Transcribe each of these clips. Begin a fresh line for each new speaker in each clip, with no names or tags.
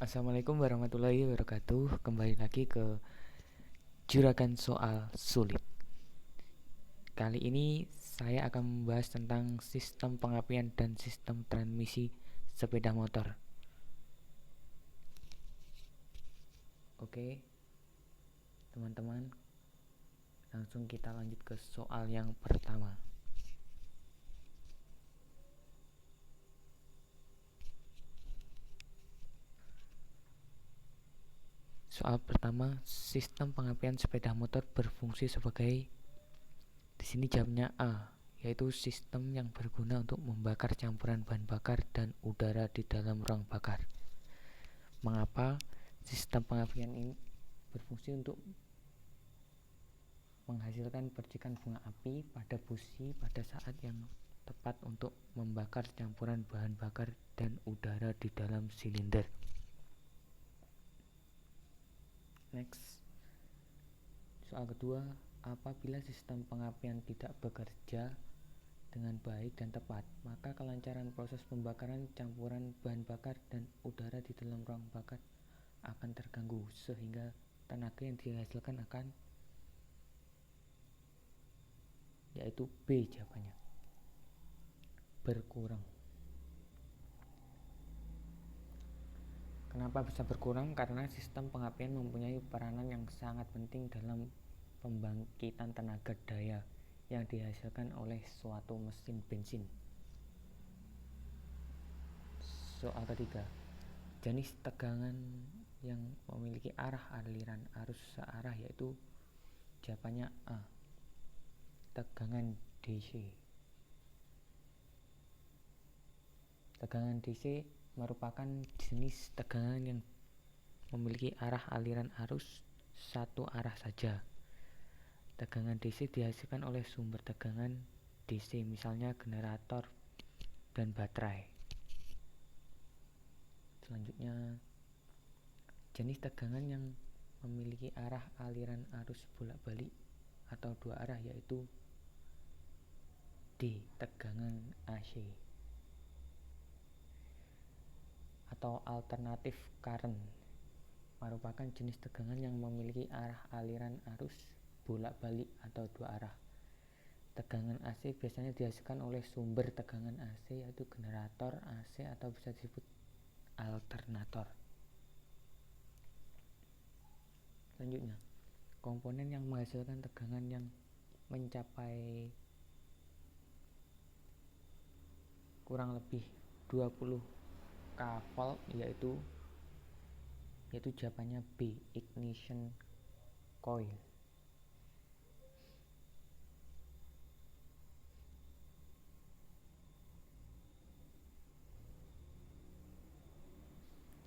Assalamualaikum warahmatullahi wabarakatuh. Kembali lagi ke Juragan Soal Sulit. Kali ini saya akan membahas tentang sistem pengapian dan sistem transmisi sepeda motor. Oke, teman-teman, langsung kita lanjut ke soal yang pertama. Soal pertama, sistem pengapian sepeda motor berfungsi sebagai, di sini jawabnya A, yaitu sistem yang berguna untuk membakar campuran bahan bakar dan udara di dalam ruang bakar. Mengapa sistem pengapian ini berfungsi untuk menghasilkan percikan bunga api pada busi pada saat yang tepat untuk membakar campuran bahan bakar dan udara di dalam silinder. Next, soal kedua, apabila sistem pengapian tidak bekerja dengan baik dan tepat, maka kelancaran proses pembakaran campuran bahan bakar dan udara di dalam ruang bakar akan terganggu, sehingga tenaga yang dihasilkan akan, yaitu B jawabannya, berkurang. Kenapa bisa berkurang? Karena sistem pengapian mempunyai peranan yang sangat penting dalam pembangkitan tenaga daya yang dihasilkan oleh suatu mesin bensin. Soal ketiga, jenis tegangan yang memiliki arah aliran arus searah yaitu, jawabannya A, tegangan DC. Tegangan DC merupakan jenis tegangan yang memiliki arah aliran arus satu arah saja. Tegangan DC dihasilkan oleh sumber tegangan DC, misalnya generator dan baterai. Selanjutnya, jenis tegangan yang memiliki arah aliran arus bolak-balik atau dua arah yaitu D, tegangan AC atau alternatif current, merupakan jenis tegangan yang memiliki arah aliran arus bolak-balik atau dua arah. Tegangan AC biasanya dihasilkan oleh sumber tegangan AC yaitu generator AC atau bisa disebut alternator. Selanjutnya, komponen yang menghasilkan tegangan yang mencapai kurang lebih 20 kV yaitu jawabannya B, ignition coil.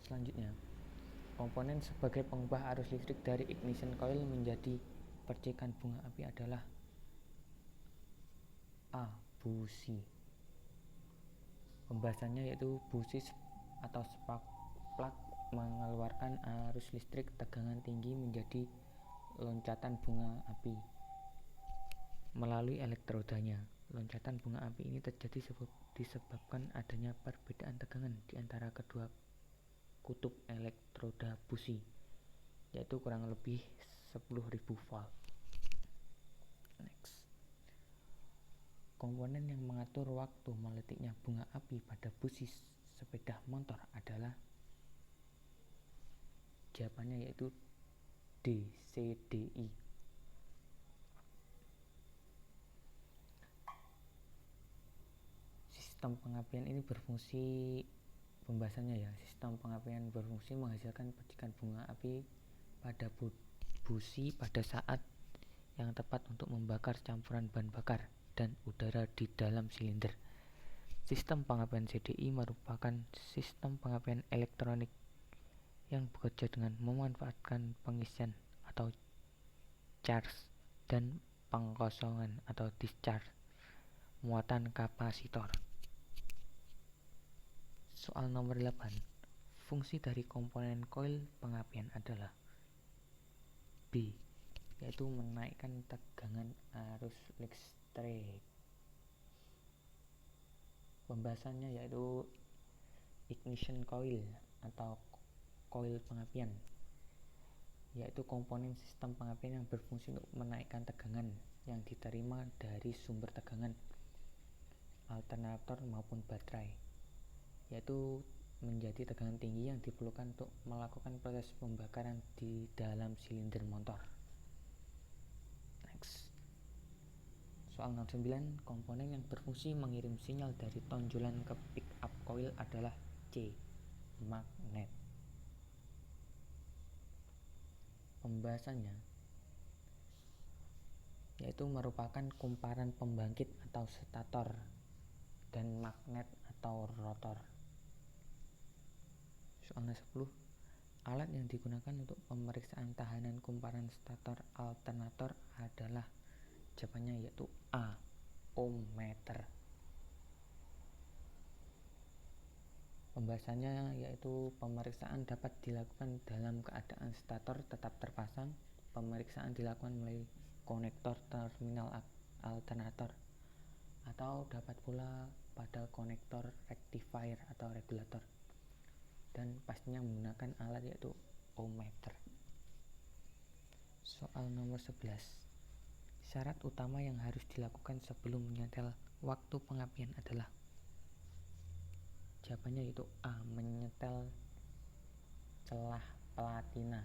Selanjutnya, komponen sebagai pengubah arus listrik dari ignition coil menjadi percikan bunga api adalah A, busi. Pembahasannya yaitu busi atau spark plug mengeluarkan arus listrik tegangan tinggi menjadi loncatan bunga api melalui elektrodanya. Loncatan bunga api ini terjadi disebabkan adanya perbedaan tegangan di antara kedua kutub elektroda busi, yaitu kurang lebih 10.000 volt. Next, komponen yang mengatur waktu meletiknya bunga api pada busi sepeda motor adalah, jawabannya yaitu D, CDI. Sistem pengapian ini berfungsi, pembahasannya ya, sistem pengapian berfungsi menghasilkan percikan bunga api pada busi pada saat yang tepat untuk membakar campuran bahan bakar dan udara di dalam silinder. Sistem pengapian CDI merupakan sistem pengapian elektronik yang bekerja dengan memanfaatkan pengisian atau charge dan pengkosongan atau discharge muatan kapasitor. Soal nomor 8, fungsi dari komponen koil pengapian adalah B, yaitu menaikkan tegangan arus listrik. Pembahasannya yaitu ignition coil atau koil pengapian, yaitu komponen sistem pengapian yang berfungsi untuk menaikkan tegangan yang diterima dari sumber tegangan, alternator maupun baterai, yaitu menjadi tegangan tinggi yang diperlukan untuk melakukan proses pembakaran di dalam silinder motor. Next. Soal 69, komponen yang berfungsi mengirim sinyal dari tonjolan ke pick up coil adalah C. Magnet. Pembahasannya yaitu merupakan kumparan pembangkit atau stator dan magnet atau rotor. Soal 10, alat yang digunakan untuk pemeriksaan tahanan kumparan stator alternator adalah jawabannya yaitu A. Ohmmeter. Pembahasannya yaitu pemeriksaan dapat dilakukan dalam keadaan stator tetap terpasang. Pemeriksaan dilakukan melalui konektor terminal alternator atau dapat pula pada konektor rectifier atau regulator, dan pastinya menggunakan alat yaitu ohmmeter. Soal nomor 11, syarat utama yang harus dilakukan sebelum menyetel waktu pengapian adalah jawabannya yaitu A. Menyetel celah platina.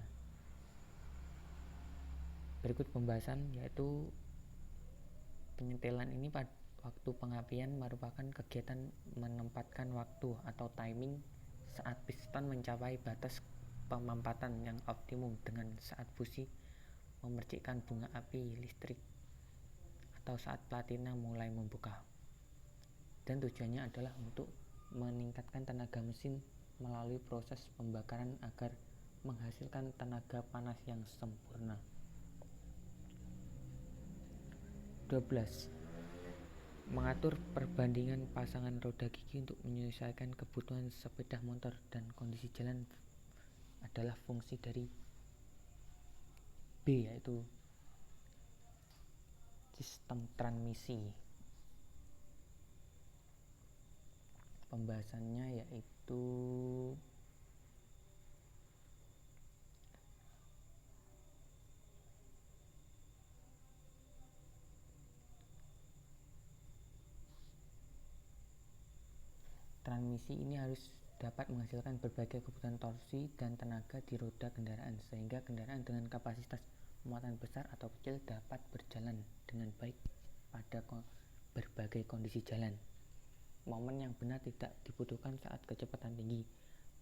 Berikut pembahasan yaitu penyetelan ini pada waktu pengapian merupakan kegiatan menempatkan waktu atau timing saat piston mencapai batas pemampatan yang optimum dengan saat busi memercikkan bunga api listrik atau saat platina mulai membuka, dan tujuannya adalah untuk meningkatkan tenaga mesin melalui proses pembakaran agar menghasilkan tenaga panas yang sempurna. 12. Mengatur perbandingan pasangan roda gigi untuk menyesuaikan kebutuhan sepeda motor dan kondisi jalan adalah fungsi dari B, yaitu sistem transmisi. Pembahasannya yaitu transmisi ini harus dapat menghasilkan berbagai kebutuhan torsi dan tenaga di roda kendaraan sehingga kendaraan dengan kapasitas muatan besar atau kecil dapat berjalan dengan baik pada berbagai kondisi jalan. Momen yang benar tidak dibutuhkan saat kecepatan tinggi.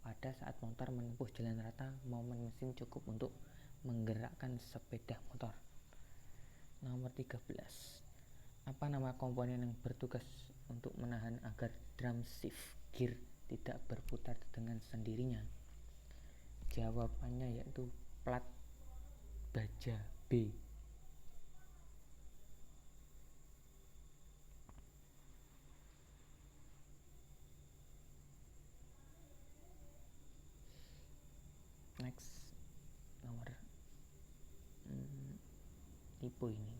Pada saat motor menempuh jalan rata, momen mesin cukup untuk menggerakkan sepeda motor. Nomor 13. Apa nama komponen yang bertugas untuk menahan agar drum shift gear tidak berputar dengan sendirinya? Jawabannya yaitu plat baja B. Next, nomor tipe ini.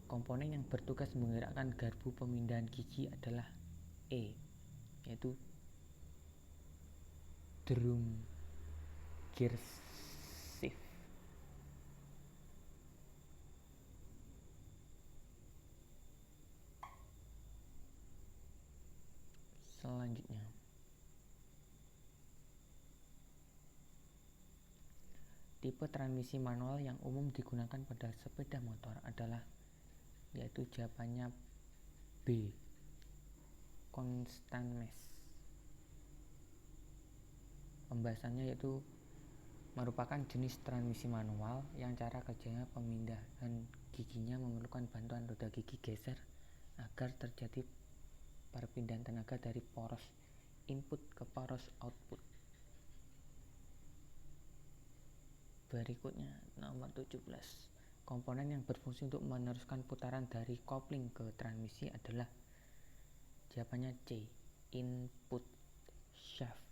Komponen yang bertugas menggerakkan garpu pemindahan gigi adalah E, yaitu drum gear shift. Selanjutnya, tipe transmisi manual yang umum digunakan pada sepeda motor adalah yaitu jawabannya B, constant mesh. Pembahasannya yaitu merupakan jenis transmisi manual yang cara kerjanya pemindahan giginya memerlukan bantuan roda gigi geser agar terjadi perpindahan tenaga dari poros input ke poros output. Berikutnya nomor 17. Komponen yang berfungsi untuk meneruskan putaran dari kopling ke transmisi adalah jawabannya C, input shaft.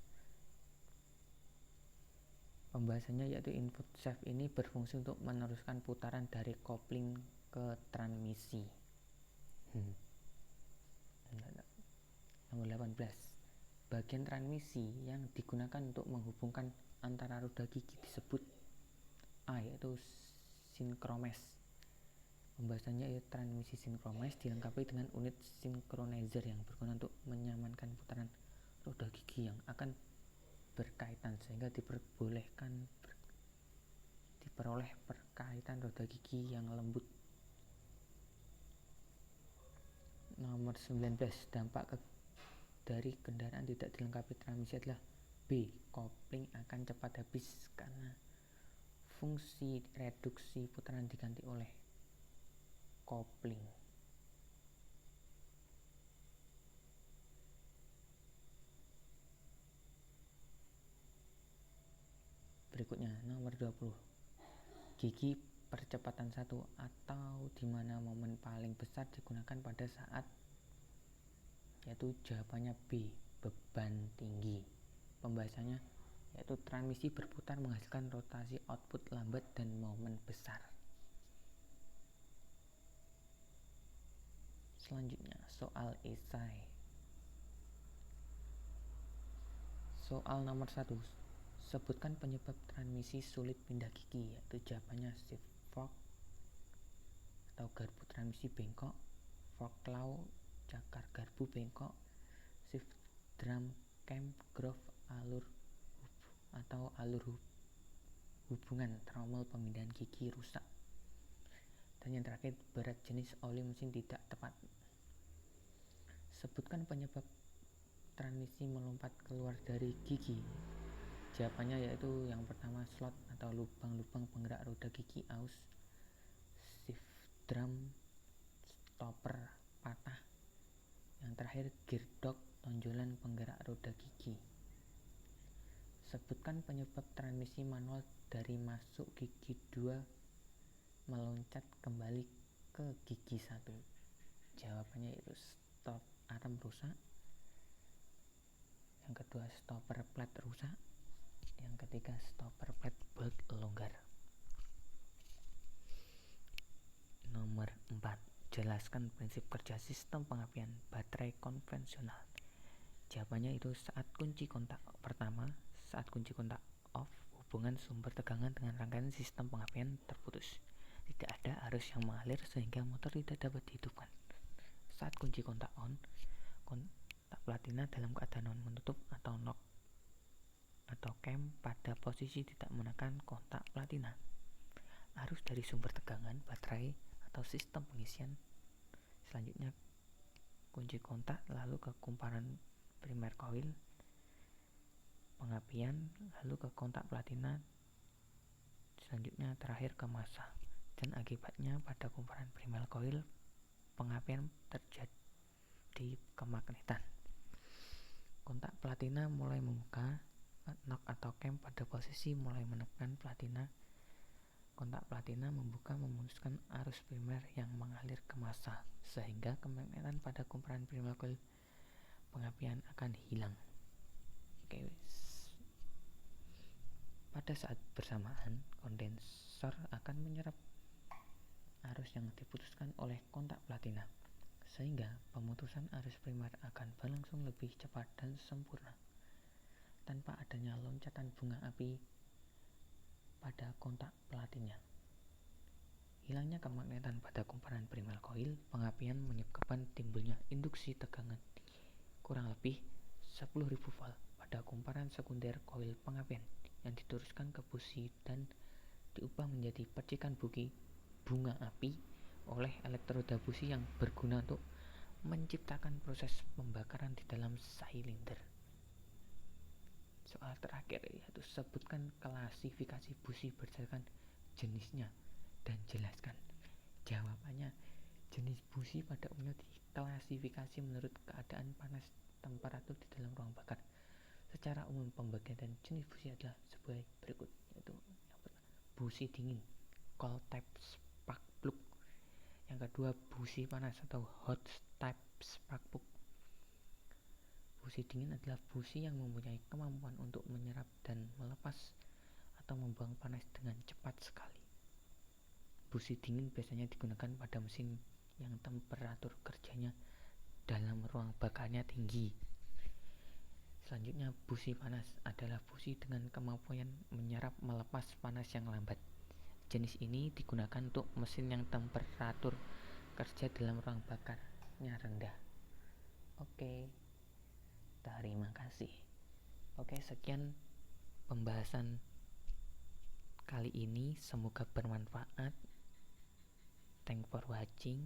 Pembahasannya yaitu input shaft ini berfungsi untuk meneruskan putaran dari kopling ke transmisi. Nomor 18. bagian transmisi yang digunakan untuk menghubungkan antara roda gigi disebut yaitu sinkromes. Pembahasannya yaitu transmisi sinkromes dilengkapi dengan unit synchronizzer yang berguna untuk menyamankan putaran roda gigi yang akan berkaitan sehingga diperoleh perkaitan roda gigi yang lembut. Nomor 19, dampak dari kendaraan tidak dilengkapi transmisi adalah B. Kopling akan cepat habis karena fungsi reduksi putaran diganti oleh kopling. Berikutnya nomor 20, gigi percepatan 1 atau di mana momen paling besar digunakan pada saat, yaitu jawabannya B. Beban tinggi. Pembahasannya yaitu transmisi berputar menghasilkan rotasi output lambat dan momen besar. Selanjutnya soal esai. Soal nomor 1, sebutkan penyebab transmisi sulit pindah gigi, yaitu jawabannya shift fork atau garpu transmisi bengkok, fork claw cakar garpu bengkok, shift drum cam groove alur hubungan tromel pemindahan gigi rusak. Dan yang terakhir, berat jenis oli mesin tidak tepat. Sebutkan penyebab transmisi melompat keluar dari gigi. Jawabannya yaitu yang pertama slot atau lubang-lubang penggerak roda gigi aus, shift drum stopper patah, yang terakhir girdok tonjolan penggerak roda gigi. Sebutkan penyebab transmisi manual dari masuk gigi 2 meloncat kembali ke gigi 1. Jawabannya yaitu stop arm rusak, yang kedua stopper plate rusak, yang ketiga stopper plate bolt longgar. Nomor 4, jelaskan prinsip kerja sistem pengapian baterai konvensional. Jawabannya itu saat kunci kontak pertama, saat kunci kontak off, hubungan sumber tegangan dengan rangkaian sistem pengapian terputus. Tidak ada arus yang mengalir sehingga motor tidak dapat dihidupkan. Saat kunci kontak on, kontak platina dalam keadaan non menutup atau knock atau cam pada posisi tidak menekan kontak platina. Arus dari sumber tegangan baterai atau sistem pengisian. Selanjutnya kunci kontak lalu ke kumparan primer coil pengapian, lalu ke kontak platina, selanjutnya terakhir ke massa. Dan akibatnya pada kumparan primer coil pengapian terjadi kemagnetan. Kontak platina mulai membuka, knock atau cam pada posisi mulai menekan platina. Kontak platina membuka memutuskan arus primer yang mengalir ke massa sehingga kemagnetan pada kumparan primer coil pengapian akan hilang. Pada saat bersamaan, kondensor akan menyerap arus yang diputuskan oleh kontak platina, sehingga pemutusan arus primer akan berlangsung lebih cepat dan sempurna, tanpa adanya loncatan bunga api pada kontak platina. Hilangnya kemagnetan pada kumparan primer coil pengapian menyebabkan timbulnya induksi tegangan tinggi, kurang lebih 10.000 volt pada kumparan sekunder coil pengapian yang diteruskan ke busi dan diubah menjadi percikan bunga api oleh elektroda busi yang berguna untuk menciptakan proses pembakaran di dalam silinder. Soal terakhir yaitu sebutkan klasifikasi busi berdasarkan jenisnya dan jelaskan. Jawabannya, jenis busi pada umumnya diklasifikasi menurut keadaan panas temperatur di dalam ruang bakar. Secara umum pembagian dan jenis busi adalah sebagai berikut, yaitu yang pertama busi dingin, cold type spark plug. Yang kedua busi panas atau hot type spark plug. Busi dingin adalah busi yang mempunyai kemampuan untuk menyerap dan melepas atau membuang panas dengan cepat sekali. Busi dingin biasanya digunakan pada mesin yang temperatur kerjanya dalam ruang bakarnya tinggi. Selanjutnya, busi panas adalah busi dengan kemampuan menyerap melepas panas yang lambat. Jenis ini digunakan untuk mesin yang temperatur kerja dalam ruang bakarnya rendah. Oke, terima kasih. Oke, sekian pembahasan kali ini, semoga bermanfaat. Thanks for watching.